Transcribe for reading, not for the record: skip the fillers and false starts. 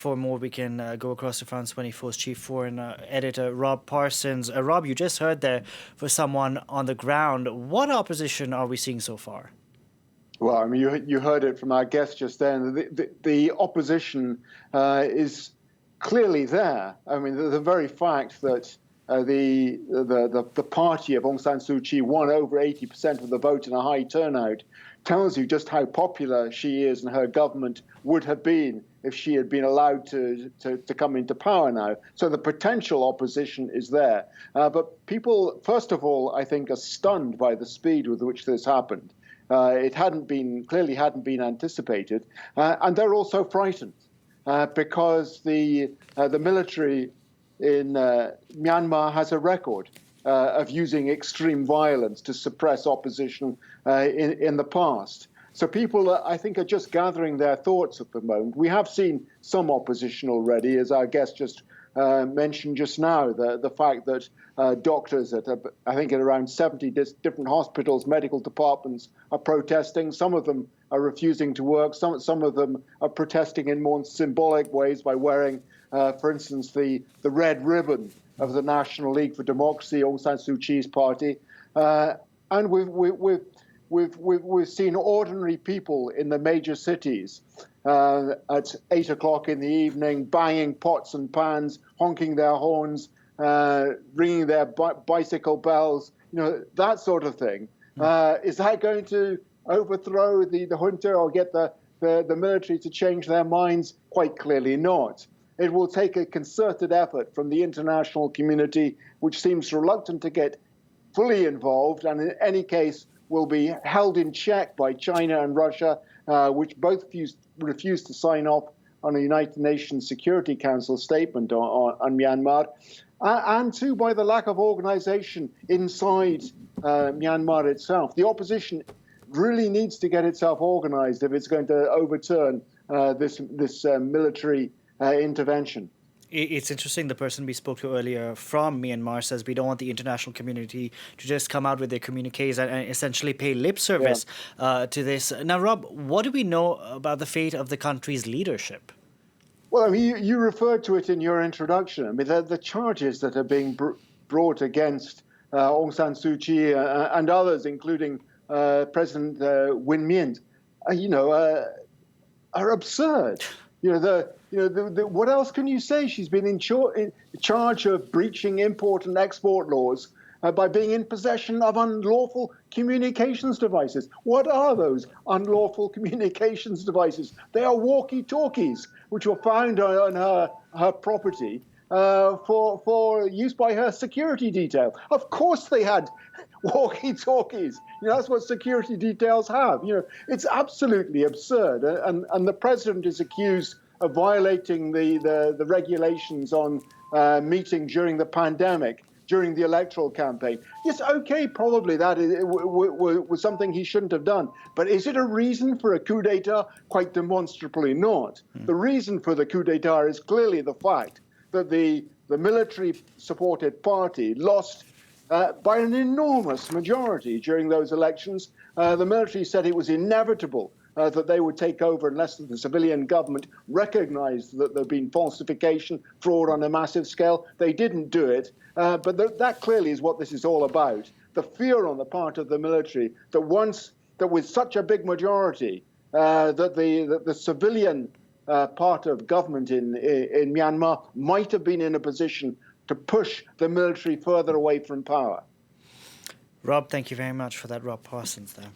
For more, we can go across to France 24's chief foreign editor, Rob Parsons. Rob, you just heard there for someone on the ground. What opposition are we seeing so far? Well, I mean, you heard it from our guest just then. The opposition is clearly there. I mean, the very fact that the party of Aung San Suu Kyi won over 80% of the vote in a high turnout tells you just how popular she is and her government would have been if she had been allowed to come into power now. So the potential opposition is there. But people, first of all, I think, are stunned by the speed with which this happened. It clearly hadn't been anticipated. And they're also frightened because the military in Myanmar has a record of using extreme violence to suppress opposition in the past. So people, I think, are just gathering their thoughts at the moment. We have seen some opposition already, as our guest just mentioned just now, the fact that doctors I think at around 70 different hospitals, medical departments are protesting. Some of them are refusing to work. Some of them are protesting in more symbolic ways by wearing, for instance, the red ribbon of the National League for Democracy, Aung San Suu Kyi's party. And we've seen ordinary people in the major cities at 8 o'clock in the evening, banging pots and pans, honking their horns, ringing their bicycle bells, that sort of thing. Is that going to overthrow the junta or get the military to change their minds? Quite clearly not. It will take a concerted effort from the international community, which seems reluctant to get fully involved, and in any case will be held in check by China and Russia, which both refused to sign off on a United Nations Security Council statement on Myanmar, and too by the lack of organization inside Myanmar itself. The opposition really needs to get itself organized if it's going to overturn this military intervention. It's interesting, the person we spoke to earlier from Myanmar says we don't want the international community to just come out with their communiques and essentially pay lip service to this. Now, Rob, what do we know about the fate of the country's leadership? Well, I mean, you referred to it in your introduction. I mean, the charges that are being brought against Aung San Suu Kyi and others, including President Win Myint, are absurd. What else can you say? She's been in charge of breaching import and export laws by being in possession of unlawful communications devices. What are those unlawful communications devices? They are walkie-talkies, which were found on her property for use by her security detail. Of course they had walkie-talkies. That's what security details have. It's absolutely absurd. And the president is accused of violating the regulations on meeting during the pandemic, during the electoral campaign. Yes, okay, probably that was something he shouldn't have done. But is it a reason for a coup d'etat? Quite demonstrably not. The reason for the coup d'etat is clearly the fact that the military-supported party lost by an enormous majority during those elections. The military said it was inevitable that they would take over unless the civilian government recognized that there had been falsification, fraud on a massive scale. They didn't do it. But that clearly is what this is all about. The fear on the part of the military that with such a big majority, that the civilian part of government in Myanmar might have been in a position to push the military further away from power. Rob, thank you very much for that. Rob Parsons there.